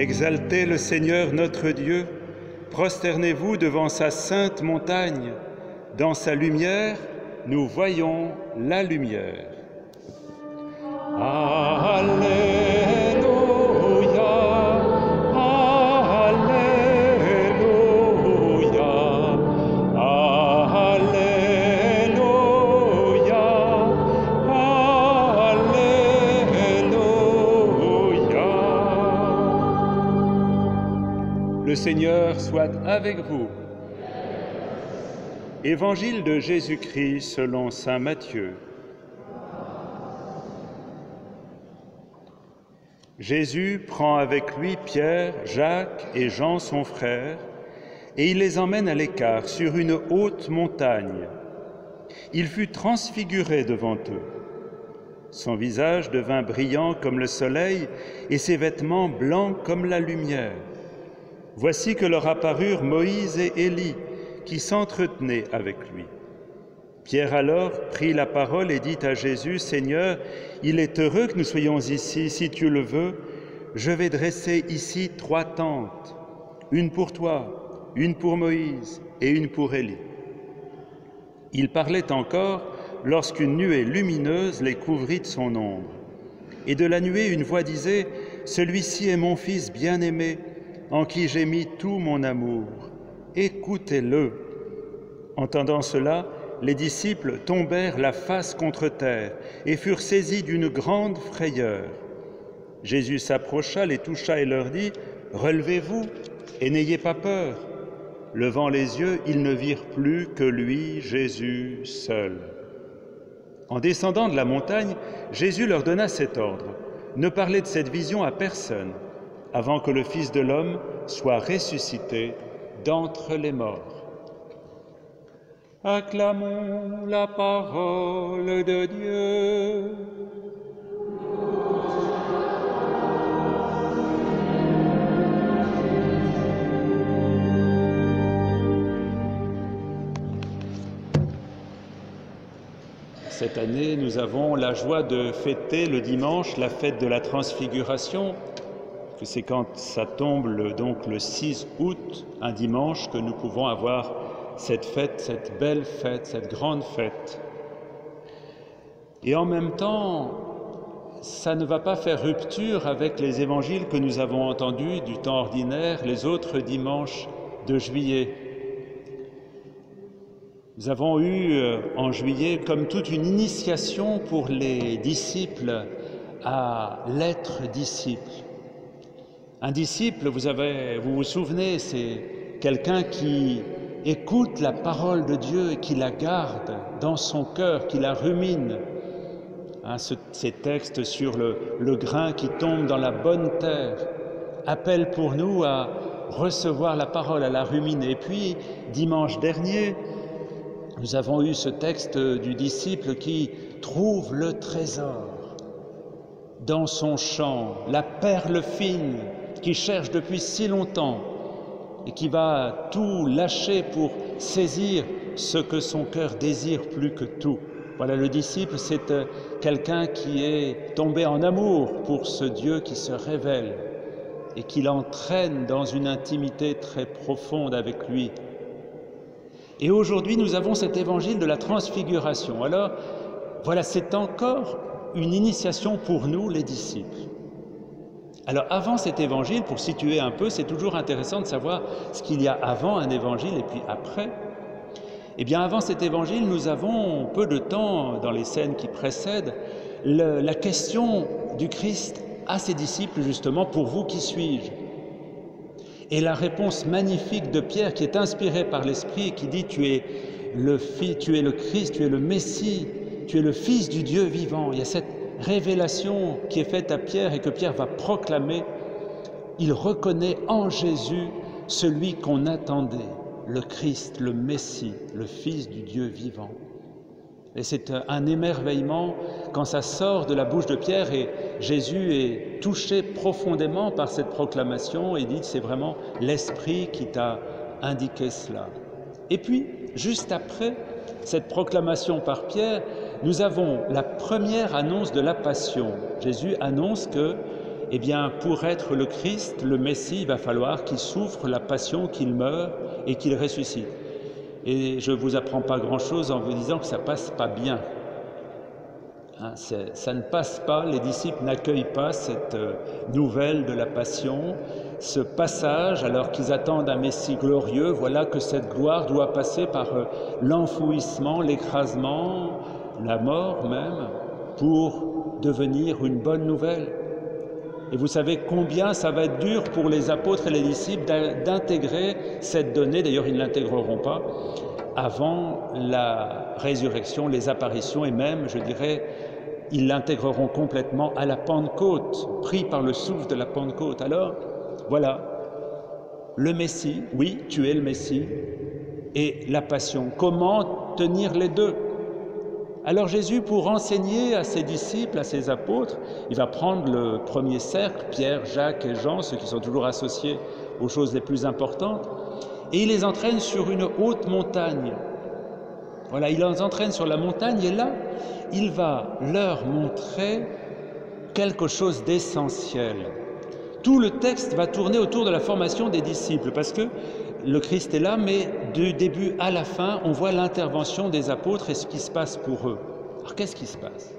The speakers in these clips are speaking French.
Exaltez le Seigneur notre Dieu, prosternez-vous devant sa sainte montagne. Dans sa lumière, nous voyons la lumière. Alléluia, Alléluia, Alléluia, Alléluia. Le Seigneur soit avec vous. Évangile de Jésus-Christ selon saint Matthieu. Jésus prend avec lui Pierre, Jacques et Jean son frère, et il les emmène à l'écart sur une haute montagne. Il fut transfiguré devant eux. Son visage devint brillant comme le soleil et ses vêtements blancs comme la lumière. Voici que leur apparurent Moïse et Élie, qui s'entretenaient avec lui. Pierre alors prit la parole et dit à Jésus, « Seigneur, il est heureux que nous soyons ici. Si tu le veux, je vais dresser ici 3 tentes, une pour toi, une pour Moïse et une pour Élie. » Il parlait encore lorsqu'une nuée lumineuse les couvrit de son ombre. Et de la nuée, une voix disait, « Celui-ci est mon Fils bien-aimé, en qui j'ai mis tout mon amour. Écoutez-le. » Entendant cela, les disciples tombèrent la face contre terre et furent saisis d'une grande frayeur. Jésus s'approcha, les toucha et leur dit, « Relevez-vous et n'ayez pas peur. » Levant les yeux, ils ne virent plus que lui, Jésus, seul. En descendant de la montagne, Jésus leur donna cet ordre, « Ne parlez de cette vision à personne, avant que le Fils de l'homme soit ressuscité d'entre les morts. » Acclamons la parole de Dieu. Cette année, nous avons la joie de fêter le dimanche la fête de la Transfiguration. C'est quand ça tombe donc le 6 août, un dimanche, que nous pouvons avoir cette fête, cette belle fête, cette grande fête. Et en même temps, ça ne va pas faire rupture avec les évangiles que nous avons entendus du temps ordinaire, les autres dimanches de juillet. Nous avons eu en juillet comme toute une initiation pour les disciples à l'être disciple. Un disciple, vous vous souvenez, c'est quelqu'un qui écoute la parole de Dieu et qui la garde dans son cœur, qui la rumine. Ces textes sur le grain qui tombe dans la bonne terre appellent pour nous à recevoir la parole, à la ruminer. Et puis, dimanche dernier, nous avons eu ce texte du disciple qui trouve le trésor dans son champ, la perle fine qui cherche depuis si longtemps et qui va tout lâcher pour saisir ce que son cœur désire plus que tout. Voilà, le disciple, c'est quelqu'un qui est tombé en amour pour ce Dieu qui se révèle et qui l'entraîne dans une intimité très profonde avec lui. Et aujourd'hui, nous avons cet évangile de la Transfiguration. Alors, voilà, c'est encore une initiation pour nous, les disciples. Alors, avant cet évangile, pour situer un peu, c'est toujours intéressant de savoir ce qu'il y a avant un évangile et puis après. Eh bien, avant cet évangile, nous avons peu de temps, dans les scènes qui précèdent, la question du Christ à ses disciples, justement, « Pour vous, qui suis-je » Et la réponse magnifique de Pierre, qui est inspirée par l'Esprit et qui dit « Tu es le Christ, tu es le Messie, tu es le Fils du Dieu vivant ». Il y a cette révélation qui est faite à Pierre et que Pierre va proclamer. Il reconnaît en Jésus celui qu'on attendait, le Christ, le Messie, le Fils du Dieu vivant. Et c'est un émerveillement quand ça sort de la bouche de Pierre et Jésus est touché profondément par cette proclamation et dit c'est vraiment l'Esprit qui t'a indiqué cela. Et puis, juste après cette proclamation par Pierre, nous avons la première annonce de la Passion. Jésus annonce eh bien, pour être le Christ, le Messie, il va falloir qu'il souffre la passion, qu'il meure et qu'il ressuscite. Et je ne vous apprends pas grand-chose en vous disant que ça ne passe pas bien. Hein, ça ne passe pas, les disciples n'accueillent pas cette nouvelle de la passion, ce passage, alors qu'ils attendent un Messie glorieux. Voilà que cette gloire doit passer par l'enfouissement, l'écrasement, la mort même, pour devenir une bonne nouvelle. Et vous savez combien ça va être dur pour les apôtres et les disciples d'intégrer cette donnée, d'ailleurs ils ne l'intégreront pas, avant la résurrection, les apparitions, et même, je dirais, ils l'intégreront complètement à la Pentecôte, pris par le souffle de la Pentecôte. Alors, voilà, le Messie, oui, tu es le Messie, et la passion. Comment tenir les deux? Alors Jésus, pour enseigner à ses disciples, à ses apôtres, il va prendre le premier cercle, Pierre, Jacques et Jean, ceux qui sont toujours associés aux choses les plus importantes, et il les entraîne sur une haute montagne. Voilà, il les entraîne sur la montagne et là, il va leur montrer quelque chose d'essentiel. Tout le texte va tourner autour de la formation des disciples parce que le Christ est là, mais du début à la fin, on voit l'intervention des apôtres et ce qui se passe pour eux. Alors, qu'est-ce qui se passe?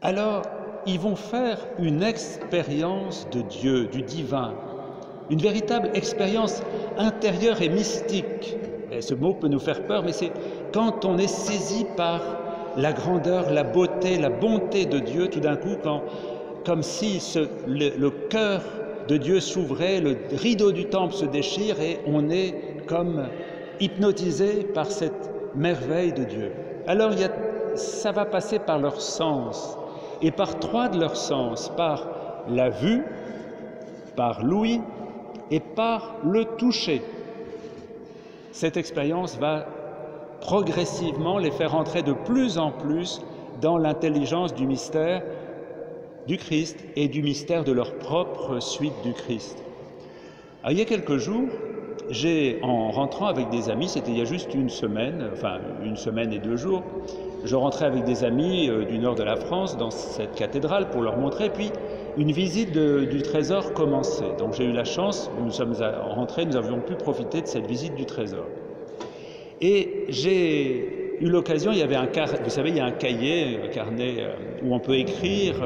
Alors, ils vont faire une expérience de Dieu, du divin, une véritable expérience intérieure et mystique. Et ce mot peut nous faire peur, mais c'est quand on est saisi par la grandeur, la beauté, la bonté de Dieu, tout d'un coup, comme si le cœur de Dieu s'ouvrait, le rideau du temple se déchire et on est comme hypnotisé par cette merveille de Dieu. Alors ça va passer par leurs sens, et par trois de leurs sens, par la vue, par l'ouïe et par le toucher. Cette expérience va progressivement les faire entrer de plus en plus dans l'intelligence du mystère du Christ et du mystère de leur propre suite du Christ. Alors, il y a quelques jours, en rentrant avec des amis, c'était il y a juste une semaine et 2 jours, je rentrais avec des amis du nord de la France dans cette cathédrale pour leur montrer, puis une visite du trésor commençait. Donc j'ai eu la chance, nous sommes rentrés, nous avions pu profiter de cette visite du trésor. Et j'ai eu l'occasion, il y avait vous savez, il y a un cahier, un carnet où on peut écrire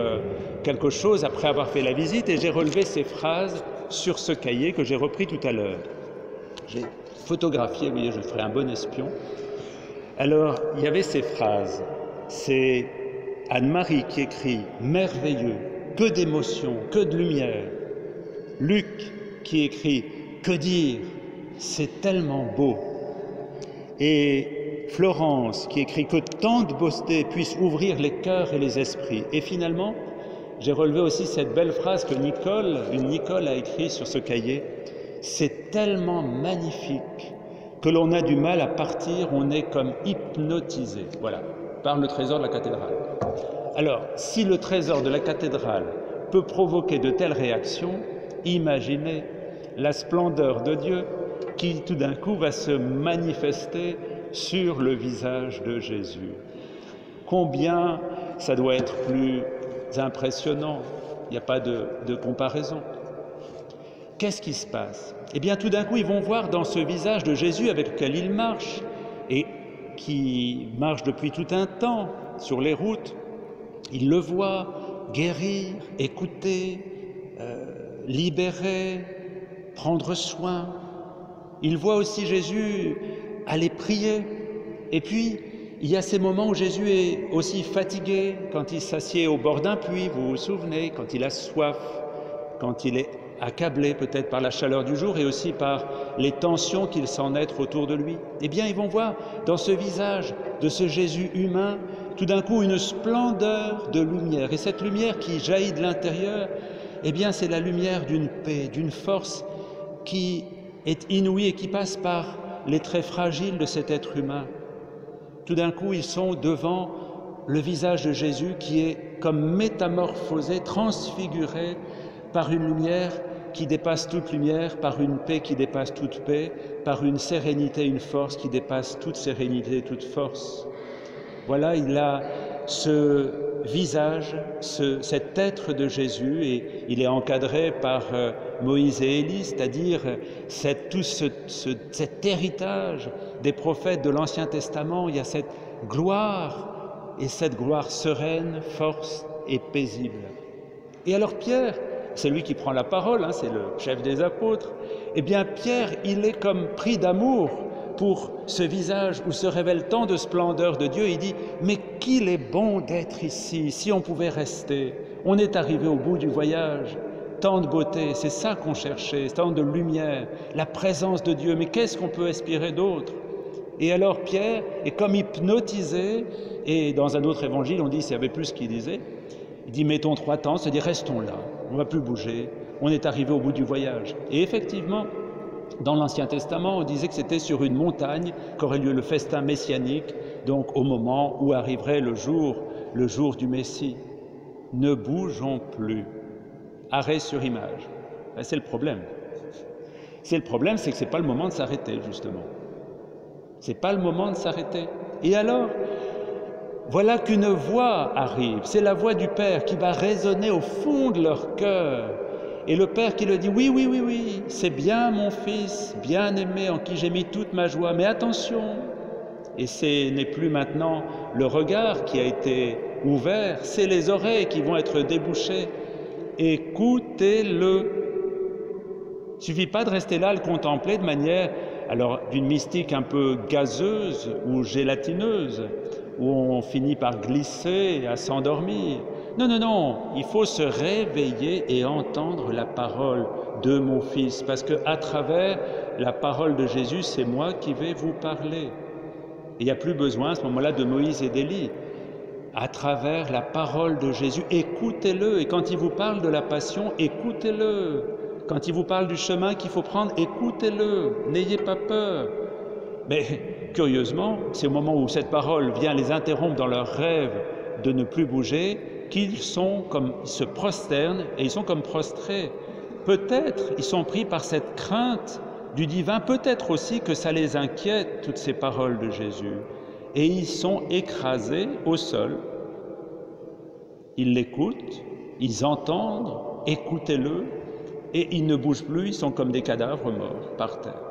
quelque chose après avoir fait la visite, et j'ai relevé ces phrases sur ce cahier que j'ai repris tout à l'heure. J'ai photographié, vous voyez, je ferai un bon espion. Alors, il y avait ces phrases. C'est Anne-Marie qui écrit « Merveilleux, que d'émotions, que de lumière ». Luc qui écrit « Que dire, c'est tellement beau ». Et Florence qui écrit « Que tant de beauté puisse ouvrir les cœurs et les esprits ». Et finalement, j'ai relevé aussi cette belle phrase que Nicole a écrite sur ce cahier. « C'est tellement magnifique que l'on a du mal à partir, on est comme hypnotisé. » Voilà, par le trésor de la cathédrale. Alors, si le trésor de la cathédrale peut provoquer de telles réactions, imaginez la splendeur de Dieu qui tout d'un coup va se manifester sur le visage de Jésus. Combien ça doit être plus impressionnant, il n'y a pas de comparaison. Qu'est-ce qui se passe? Eh bien, tout d'un coup, ils vont voir dans ce visage de Jésus avec lequel ils marchent, et qui marche depuis tout un temps sur les routes, ils le voient guérir, écouter, libérer, prendre soin. Ils voient aussi Jésus aller prier. Et puis, il y a ces moments où Jésus est aussi fatigué, quand il s'assied au bord d'un puits, vous vous souvenez, quand il a soif, quand il est accablé peut-être par la chaleur du jour et aussi par les tensions qu'il sent naître autour de lui. Eh bien, ils vont voir dans ce visage de ce Jésus humain, tout d'un coup, une splendeur de lumière. Et cette lumière qui jaillit de l'intérieur, eh bien, c'est la lumière d'une paix, d'une force qui est inouïe et qui passe par les traits fragiles de cet être humain. Tout d'un coup, ils sont devant le visage de Jésus qui est comme métamorphosé, transfiguré par une lumière qui dépasse toute lumière, par une paix qui dépasse toute paix, par une sérénité, une force qui dépasse toute sérénité, toute force. Voilà, il a ce visage, cet être de Jésus, et il est encadré par Moïse et Élie, c'est-à-dire tout cet héritage des prophètes de l'Ancien Testament. Il y a cette gloire, et cette gloire sereine, force et paisible. Et alors Pierre, c'est lui qui prend la parole, c'est le chef des apôtres, eh bien Pierre, il est comme pris d'amour pour ce visage où se révèle tant de splendeur de Dieu. Il dit, mais qu'il est bon d'être ici, si on pouvait rester. On est arrivé au bout du voyage, tant de beauté, c'est ça qu'on cherchait, tant de lumière, la présence de Dieu, mais qu'est-ce qu'on peut espérer d'autre? Et alors Pierre est comme hypnotisé, et dans un autre évangile, on dit, s'il y avait plus ce qu'il disait, il dit, mettons 3 temps, c'est-à-dire restons là, on ne va plus bouger, on est arrivé au bout du voyage. Et effectivement, dans l'Ancien Testament, on disait que c'était sur une montagne qu'aurait lieu le festin messianique, donc au moment où arriverait le jour du Messie. Ne bougeons plus. Arrêt sur image. C'est le problème. C'est le problème, c'est que ce n'est pas le moment de s'arrêter, justement. Ce n'est pas le moment de s'arrêter. Et alors, voilà qu'une voix arrive, c'est la voix du Père qui va résonner au fond de leur cœur. Et le Père qui le dit, oui, oui, oui, oui, c'est bien mon Fils, bien-aimé, en qui j'ai mis toute ma joie, mais attention. Et ce n'est plus maintenant le regard qui a été ouvert, c'est les oreilles qui vont être débouchées. Écoutez-le. Il ne suffit pas de rester là, le contempler de manière, alors d'une mystique un peu gazeuse ou gélatineuse, où on finit par glisser et à s'endormir. Non, non, non, il faut se réveiller et entendre la parole de mon Fils, parce qu'à travers la parole de Jésus, c'est moi qui vais vous parler. Et il n'y a plus besoin à ce moment-là de Moïse et d'Élie. À travers la parole de Jésus, écoutez-le. Et quand il vous parle de la passion, écoutez-le. Quand il vous parle du chemin qu'il faut prendre, écoutez-le. N'ayez pas peur. Mais curieusement, c'est au moment où cette parole vient les interrompre dans leur rêve de ne plus bouger, qu'ils se prosternent et ils sont comme prostrés. Peut-être ils sont pris par cette crainte du divin, peut-être aussi que ça les inquiète, toutes ces paroles de Jésus. Et ils sont écrasés au sol. Ils l'écoutent, ils entendent, écoutez-le, et ils ne bougent plus, ils sont comme des cadavres morts par terre.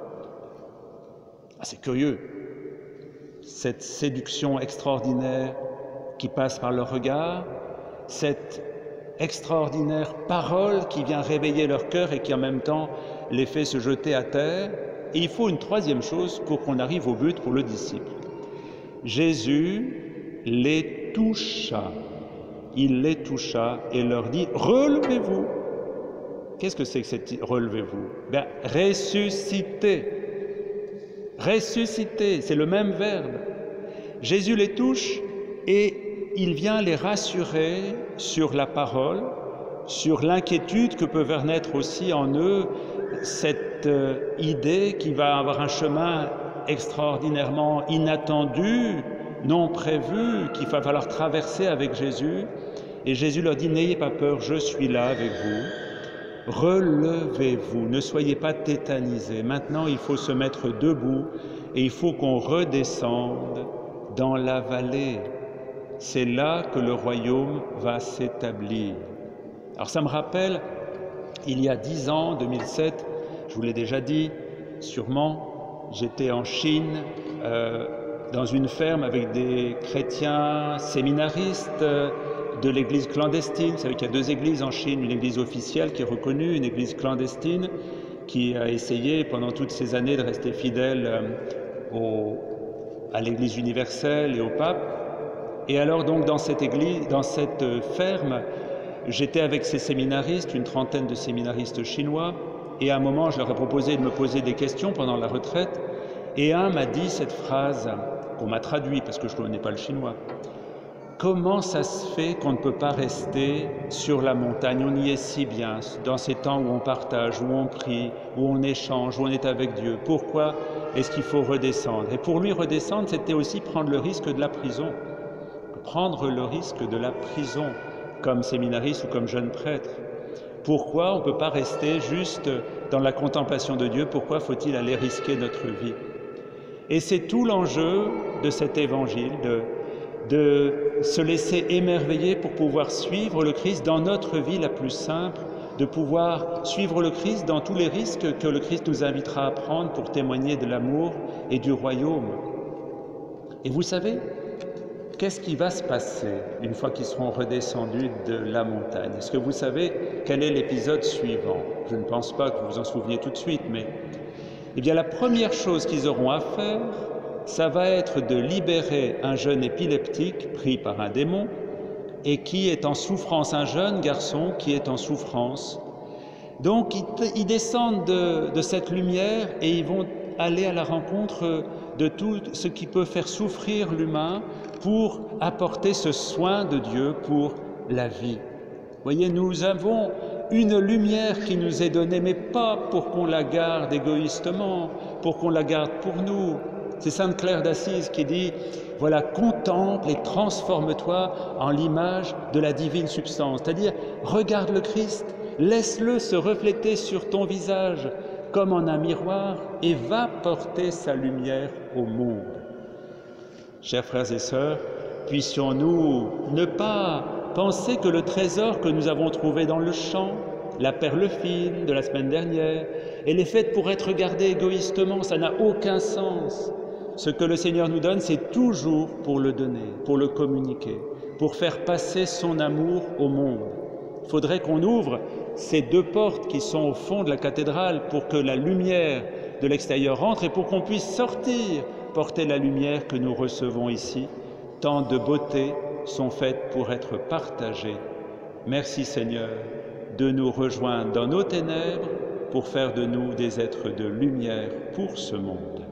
Ah, c'est curieux, cette séduction extraordinaire qui passe par leur regard, cette extraordinaire parole qui vient réveiller leur cœur et qui en même temps les fait se jeter à terre. Et il faut une troisième chose pour qu'on arrive au but pour le disciple. Jésus les toucha. Il les toucha et leur dit « Relevez-vous ». Qu'est-ce que c'est que cette « relevez-vous » Ben, ressuscitez. Ressusciter, c'est le même verbe. Jésus les touche et il vient les rassurer sur la parole, sur l'inquiétude que peut faire naître aussi en eux cette idée qu'il va avoir un chemin extraordinairement inattendu, non prévu, qu'il va falloir traverser avec Jésus. Et Jésus leur dit, n'ayez pas peur, je suis là avec vous. Relevez-vous, ne soyez pas tétanisés. Maintenant, il faut se mettre debout et il faut qu'on redescende dans la vallée. C'est là que le royaume va s'établir. Alors ça me rappelle, il y a 10 ans, 2007, je vous l'ai déjà dit, sûrement, j'étais en Chine, dans une ferme avec des chrétiens séminaristes de l'église clandestine. Vous savez qu'il y a 2 églises en Chine, une église officielle qui est reconnue, une église clandestine qui a essayé pendant toutes ces années de rester fidèle à l'église universelle et au pape. Et alors donc dans cette église, dans cette ferme, j'étais avec ces séminaristes, une trentaine de séminaristes chinois, et à un moment je leur ai proposé de me poser des questions pendant la retraite, et un m'a dit cette phrase, qu'on m'a traduit parce que je ne connais pas le chinois. Comment ça se fait qu'on ne peut pas rester sur la montagne? On y est si bien, dans ces temps où on partage, où on prie, où on échange, où on est avec Dieu. Pourquoi est-ce qu'il faut redescendre? Et pour lui, redescendre, c'était aussi prendre le risque de la prison. Prendre le risque de la prison, comme séminariste ou comme jeune prêtre. Pourquoi on ne peut pas rester juste dans la contemplation de Dieu? Pourquoi faut-il aller risquer notre vie? Et c'est tout l'enjeu de cet évangile, de se laisser émerveiller pour pouvoir suivre le Christ dans notre vie la plus simple, de pouvoir suivre le Christ dans tous les risques que le Christ nous invitera à prendre pour témoigner de l'amour et du royaume. Et vous savez, qu'est-ce qui va se passer une fois qu'ils seront redescendus de la montagne? Est-ce que vous savez quel est l'épisode suivant? Je ne pense pas que vous vous en souveniez tout de suite, mais eh bien la première chose qu'ils auront à faire, ça va être de libérer un jeune épileptique pris par un démon et qui est en souffrance, un jeune garçon qui est en souffrance. Donc ils descendent de cette lumière et ils vont aller à la rencontre de tout ce qui peut faire souffrir l'humain pour apporter ce soin de Dieu pour la vie. Voyez, nous avons une lumière qui nous est donnée, mais pas pour qu'on la garde égoïstement, pour qu'on la garde pour nous. C'est Sainte Claire d'Assise qui dit « Voilà, contemple et transforme-toi en l'image de la divine substance ». C'est-à-dire, regarde le Christ, laisse-le se refléter sur ton visage comme en un miroir et va porter sa lumière au monde. Chers frères et sœurs, puissions-nous ne pas penser que le trésor que nous avons trouvé dans le champ, la perle fine de la semaine dernière, elle est faite pour être gardée égoïstement, ça n'a aucun sens. Ce que le Seigneur nous donne, c'est toujours pour le donner, pour le communiquer, pour faire passer son amour au monde. Il faudrait qu'on ouvre ces deux portes qui sont au fond de la cathédrale pour que la lumière de l'extérieur rentre et pour qu'on puisse sortir, porter la lumière que nous recevons ici. Tant de beautés sont faites pour être partagées. Merci Seigneur de nous rejoindre dans nos ténèbres pour faire de nous des êtres de lumière pour ce monde.